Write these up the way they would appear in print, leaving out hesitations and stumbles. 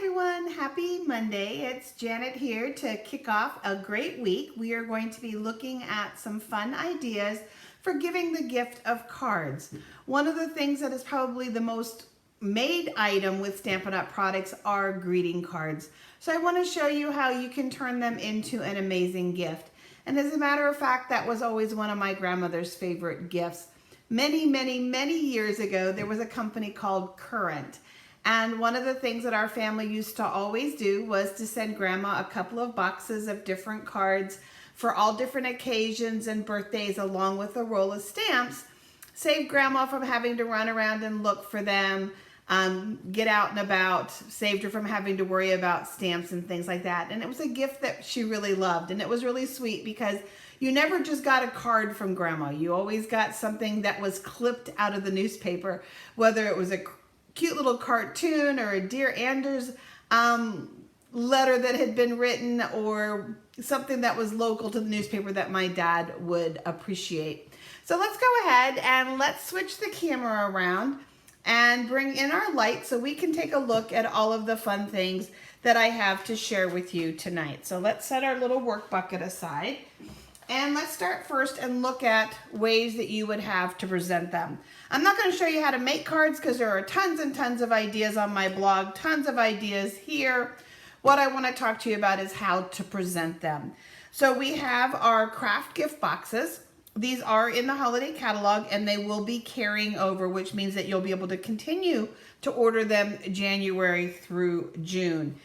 everyone, happy Monday. It's Janet here to kick off a great week. We are going to be looking at some fun ideas for giving the gift of cards. One of the things that is probably the most made item with Stampin' Up! Products are greeting cards. So I want to show you how you can turn them into an amazing gift. And as a matter of fact, that was always one of my grandmother's favorite gifts. Many years ago, there was a company called Current. And one of the things that our family used to always do was to send Grandma a couple of boxes of different cards for all different occasions and birthdays, along with a roll of stamps. Save Grandma from having to run around and look for them, get out and about, saved her from having to worry about stamps and things like that. And it was a gift that she really loved. And it was really sweet because you never just got a card from Grandma. You always got something that was clipped out of the newspaper, whether it was a cute little cartoon or a Dear Anders letter that had been written, or something that was local to the newspaper that my dad would appreciate. So let's go ahead and let's switch the camera around and bring in our light so we can take a look at all of the fun things that I have to share with you tonight. So let's set our little work bucket aside. And let's start first and look at ways that you would have to present them. I'm not going to show you how to make cards because there are tons and tons of ideas on my blog, tons of ideas here. What I want to talk to you about is how to present them. So we have our craft gift boxes. These are in the holiday catalog and they will be carrying over, which means that you'll be able to continue to order them January through June.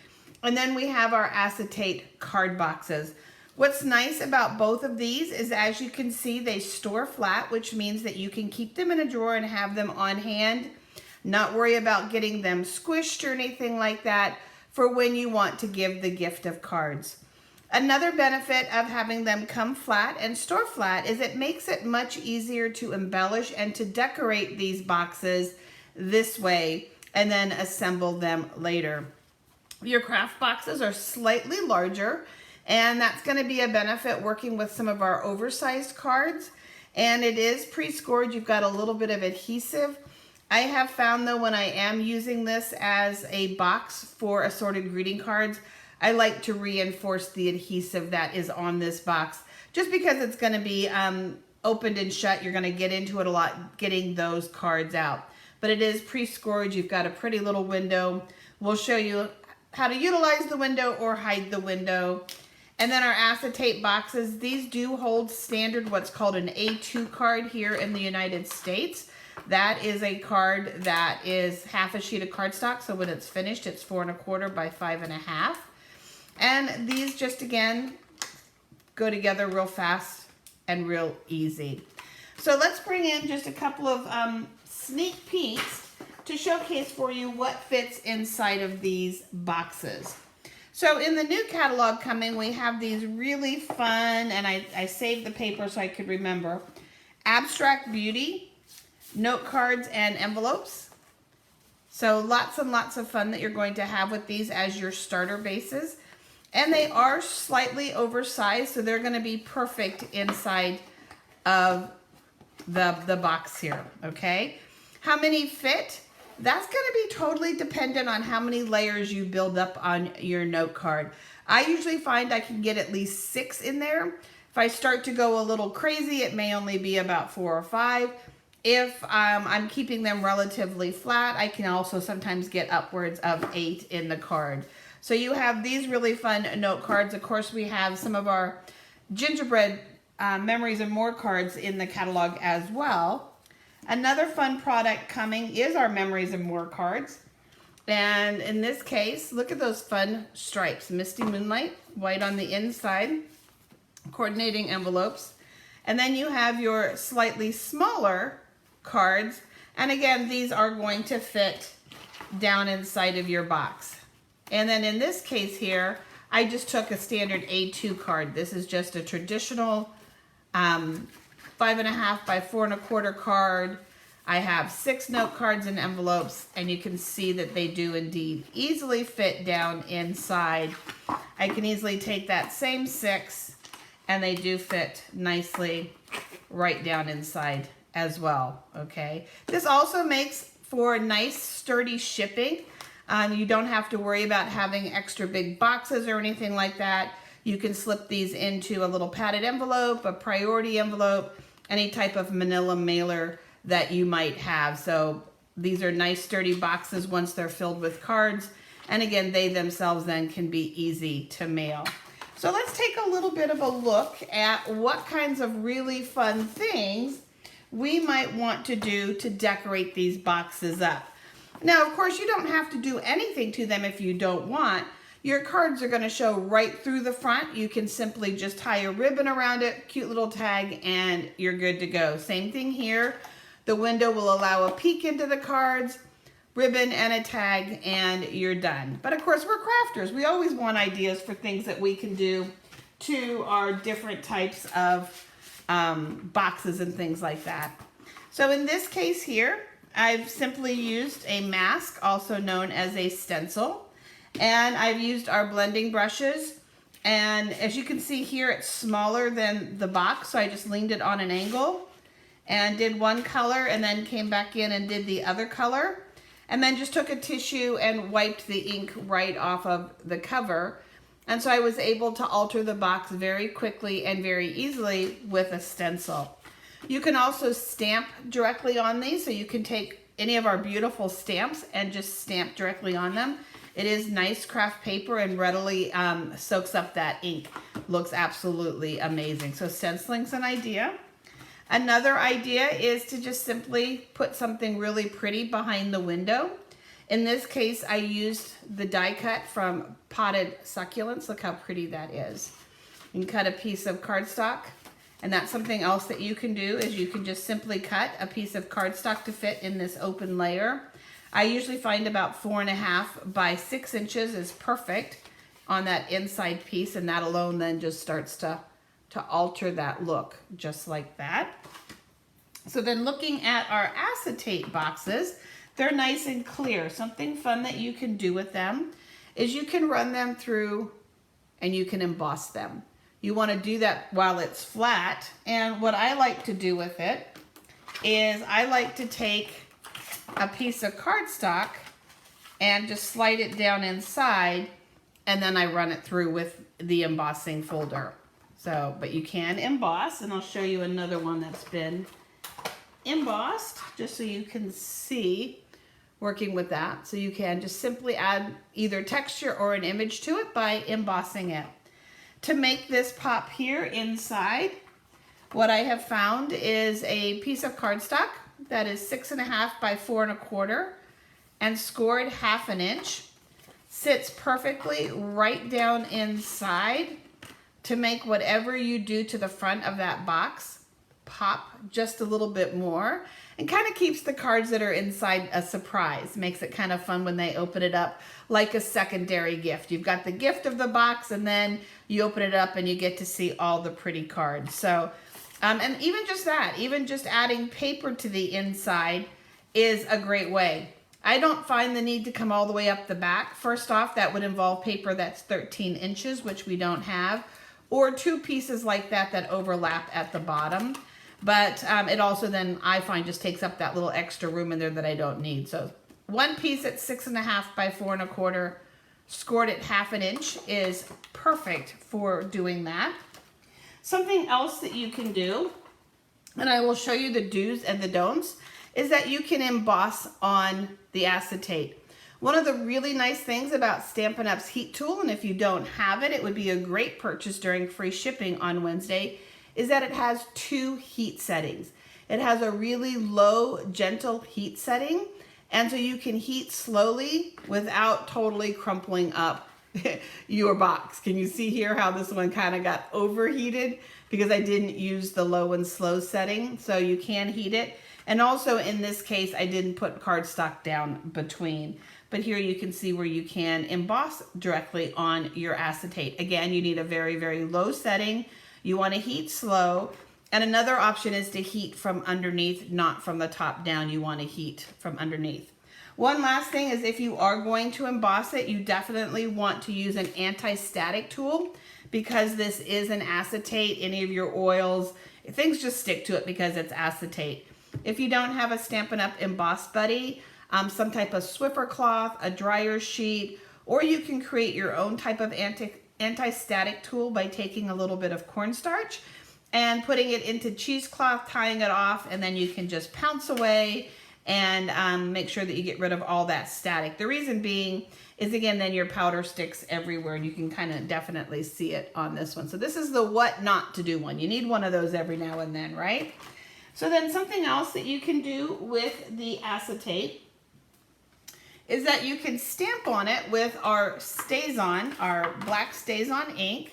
And then we have our acetate card boxes. What's nice about both of these is, as you can see, they store flat, which means that you can keep them in a drawer and have them on hand, not worry about getting them squished or anything like that for when you want to give the gift of cards. Another benefit of having them come flat and store flat is it makes it much easier to embellish and to decorate these boxes this way and then assemble them later. Your craft boxes are slightly larger, and that's going to be a benefit working with some of our oversized cards. And it is pre-scored. You've got a little bit of adhesive. I have found, though, when I am using this as a box for assorted greeting cards, I like to reinforce the adhesive that is on this box, just because it's going to be opened and shut. You're going to get into it a lot getting those cards out. But it is pre-scored. You've got a pretty little window. We'll show you how to utilize the window or hide the window. And then our acetate boxes, these do hold standard what's called an A2 card here in the United States. That is a card that is half a sheet of cardstock, so when it's finished, it's 4 1/4 by 5 1/2. And these just, again, go together real fast and real easy. So let's bring in just a couple of sneak peeks to showcase for you what fits inside of these boxes. So in the new catalog coming, we have these really fun, and I saved the paper so I could remember, Abstract Beauty, note cards, and envelopes. So lots and lots of fun that you're going to have with these as your starter bases. And they are slightly oversized, so they're going to be perfect inside of the box here, okay? How many fit? That's going to be totally dependent on how many layers you build up on your note card. I usually find I can get at least 6 in there. If I start to go a little crazy, it may only be about 4 or 5. If I'm keeping them relatively flat, I can also sometimes get upwards of 8 in the card. So you have these really fun note cards. Of course, we have some of our gingerbread Memories and More cards in the catalog as well. Another fun product coming is our Memories and More cards. And in this case, look at those fun stripes. Misty Moonlight, white on the inside, coordinating envelopes. And then you have your slightly smaller cards. And again, these are going to fit down inside of your box. And then in this case here, I just took a standard A2 card. This is just a traditional 5 1/2 by 4 1/4 card. I have 6 note cards and envelopes, and you can see that they do indeed easily fit down inside. I can easily take that same 6, and they do fit nicely right down inside as well, okay? This also makes for nice sturdy shipping. You don't have to worry about having extra big boxes or anything like that. You can slip these into a little padded envelope, a priority envelope, any type of manila mailer that you might have. So these are nice sturdy boxes once they're filled with cards. And again, they themselves then can be easy to mail. So let's take a little bit of a look at what kinds of really fun things we might want to do to decorate these boxes up. Now, of course, you don't have to do anything to them if you don't want. Your cards are going to show right through the front. You can simply just tie a ribbon around it, cute little tag, and you're good to go. Same thing here. The window will allow a peek into the cards, ribbon and a tag, and you're done. But of course, we're crafters. We always want ideas for things that we can do to our different types of boxes and things like that. So in this case here, I've simply used a mask, also known as a stencil. And I've used our blending brushes, and as you can see here, it's smaller than the box, so I just leaned it on an angle and did one color and then came back in and did the other color, and then just took a tissue and wiped the ink right off of the cover. And so I was able to alter the box very quickly and very easily with a stencil. You can also stamp directly on these, so you can take any of our beautiful stamps and just stamp directly on them. It is nice craft paper and readily soaks up that ink. Looks absolutely amazing. So stenciling's an idea. Another idea is to just simply put something really pretty behind the window. In this case, I used the die cut from Potted Succulents. Look how pretty that is. You can cut a piece of cardstock, and that's something else that you can do is you can just simply cut a piece of cardstock to fit in this open layer. I usually find about 4.5 by 6 inches is perfect on that inside piece, and that alone then just starts to alter that look just like that. So then looking at our acetate boxes, they're nice and clear. Something fun that you can do with them is you can run them through and you can emboss them. You want to do that while it's flat, and what I like to do with it is I like to take a piece of cardstock and just slide it down inside, and then I run it through with the embossing folder. So, but you can emboss, and I'll show you another one that's been embossed just so you can see working with that. So you can just simply add either texture or an image to it by embossing it. To make this pop here inside, what I have found is a piece of cardstock that is 6.5 by 4.25 and scored 1/2 inch. Sits perfectly right down inside to make whatever you do to the front of that box pop just a little bit more, and kind of keeps the cards that are inside a surprise. Makes it kind of fun when they open it up like a secondary gift. You've got the gift of the box, and then you open it up and you get to see all the pretty cards. So and even just that, even just adding paper to the inside is a great way. I don't find the need to come all the way up the back. First off, that would involve paper that's 13 inches, which we don't have, or 2 pieces like that that overlap at the bottom. But it also then, I find, just takes up that little extra room in there that I don't need. So one piece at 6.5 by 4.25, scored at 1/2 inch is perfect for doing that. Something else that you can do, and I will show you the do's and the don'ts, is that you can emboss on the acetate. One of the really nice things about Stampin' Up's heat tool, and if you don't have it, it would be a great purchase during free shipping on Wednesday, is that it has 2 heat settings. It has a really low, gentle heat setting, and so you can heat slowly without totally crumpling up your box. Can you see here how this one kind of got overheated because I didn't use the low and slow setting? So you can heat it. And also in this case, I didn't put cardstock down between. But here you can see where you can emboss directly on your acetate. Again, you need a very, very low setting. You want to heat slow. And another option is to heat from underneath, not from the top down. You want to heat from underneath. One last thing is if you are going to emboss it, you definitely want to use an anti-static tool because this is an acetate. Any of your oils, things just stick to it because it's acetate. If you don't have a Stampin' Up! Emboss Buddy, some type of Swiffer cloth, a dryer sheet, or you can create your own type of anti-static tool by taking a little bit of cornstarch and putting it into cheesecloth, tying it off, and then you can just pounce away and make sure that you get rid of all that static. The reason being is, again, then your powder sticks everywhere, and you can kind of definitely see it on this one. So this is the what not to do one. You need one of those every now and then, right? So then something else that you can do with the acetate is that you can stamp on it with our StazOn, our black StazOn ink.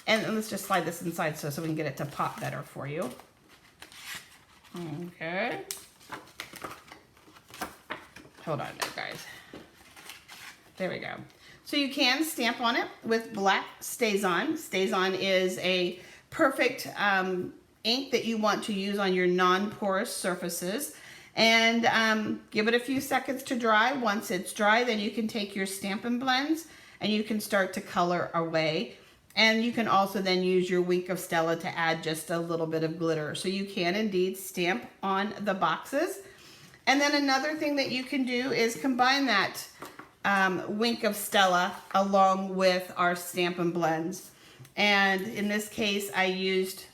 And let's just slide this inside so we can get it to pop better for you. Okay. Hold on there, guys. There we go. So you can stamp on it with black StazOn. StazOn is a perfect ink that you want to use on your non-porous surfaces. And give it a few seconds to dry. Once it's dry, then you can take your Stampin' Blends and you can start to color away. And you can also then use your Wink of Stella to add just a little bit of glitter. So you can indeed stamp on the boxes. And then another thing that you can do is combine that Wink of Stella along with our Stampin' Blends. And in this case, I used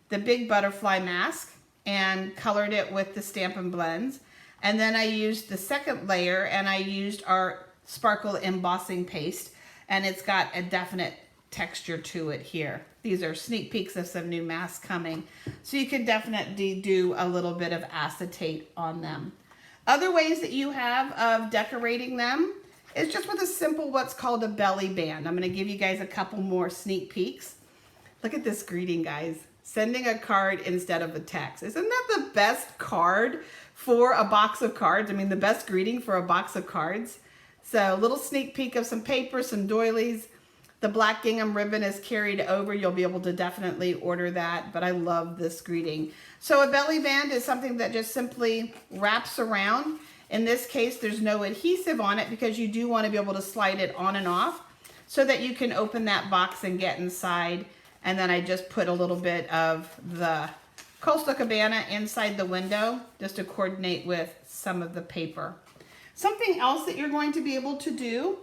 the Big Butterfly Mask and colored it with the Stampin' Blends. And then I used the second layer and I used our Sparkle Embossing Paste, and it's got a definite texture to it here. These are sneak peeks of some new masks coming. So you can definitely do a little bit of acetate on them. Other ways that you have of decorating them is just with a simple what's called a belly band. I'm going to give you guys a couple more sneak peeks. Look at this greeting, guys. Sending a card instead of a text. Isn't that the best card for a box of cards? I mean, the best greeting for a box of cards. So a little sneak peek of some paper, some doilies. The black gingham ribbon is carried over. You'll be able to definitely order that, but I love this greeting. So a belly band is something that just simply wraps around. In this case, there's no adhesive on it because you do want to be able to slide it on and off so that you can open that box and get inside. And then I just put a little bit of the Coastal Cabana inside the window just to coordinate with some of the paper. Something else that you're going to be able to do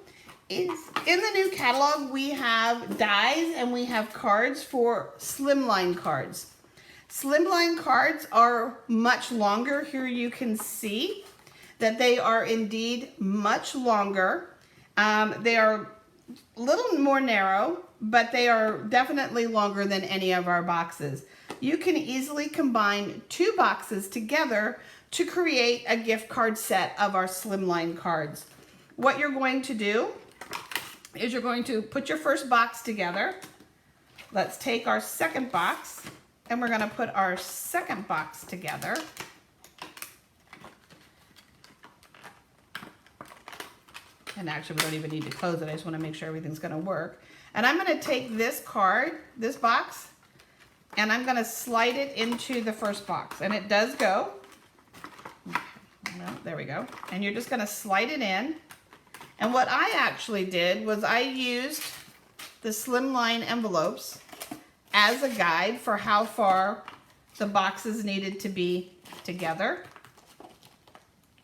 is in the new catalog, we have dies and we have cards for Slimline Cards. Slimline Cards are much longer. Here you can see that they are indeed much longer. They are a little more narrow, but they are definitely longer than any of our boxes. You can easily combine two boxes together to create a gift card set of our Slimline Cards. What you're going to do is you're going to put your first box together. Let's take our second box and we're going to put our second box together. And actually we don't even need to close it. I just want to make sure everything's going to work. And I'm going to take this card, this box, and I'm going to slide it into the first box. And it does go. Well, there we go. And you're just going to slide it in. And what I actually did was I used the Slimline envelopes as a guide for how far the boxes needed to be together.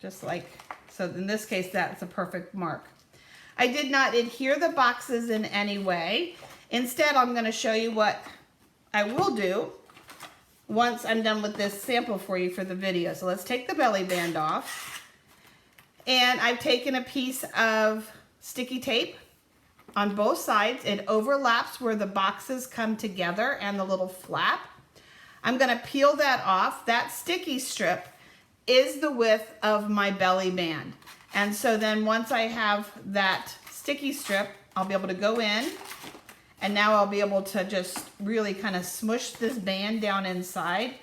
Just like, so in this case, that's a perfect mark. I did not adhere the boxes in any way. Instead, I'm going to show you what I will do once I'm done with this sample for you for the video. So let's take the belly band off. And I've taken a piece of sticky tape on both sides. It overlaps where the boxes come together and the little flap. I'm going to peel that off. That sticky strip is the width of my belly band. And so then once I have that sticky strip, I'll be able to go in, and now I'll be able to just really kind of smush this band down inside.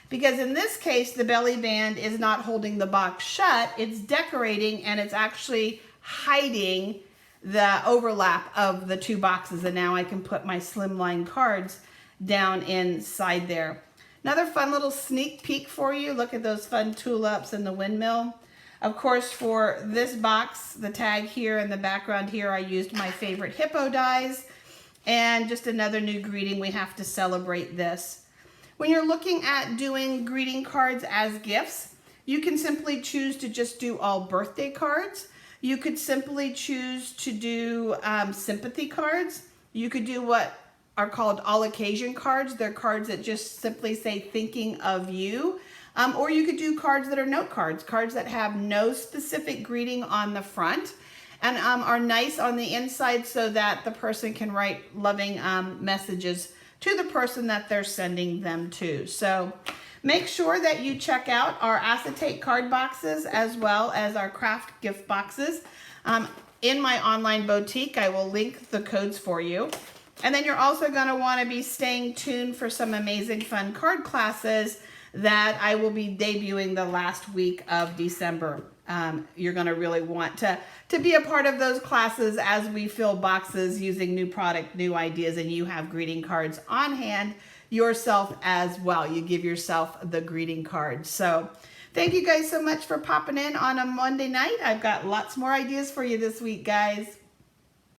Because in this case, the belly band is not holding the box shut, it's decorating and it's actually hiding the overlap of the two boxes. And now I can put my Slimline Cards down inside there. Another fun little sneak peek for you. Look at those fun tulips and the windmill. Of course, for this box, the tag here in the background here, I used my favorite hippo dies. And just another new greeting, we have to celebrate this. When you're looking at doing greeting cards as gifts, You can simply choose to just do all birthday cards. You could simply choose to do sympathy cards. You could do what are called all occasion cards. They're cards that just simply say thinking of you. Or you could do cards that are note cards, cards that have no specific greeting on the front and are nice on the inside so that the person can write loving messages to the person that they're sending them to. So make sure that you check out our acetate card boxes as well as our craft gift boxes. In my online boutique, I will link the codes for you. And then you're also going to want to be staying tuned for some amazing fun card classes that I will be debuting the last week of December. You're going to really want to be a part of those classes as we fill boxes using new product, new ideas, and you have greeting cards on hand yourself as well. You give yourself the greeting card. So thank you guys so much for popping in on a Monday night. I've got lots more ideas for you this week, guys.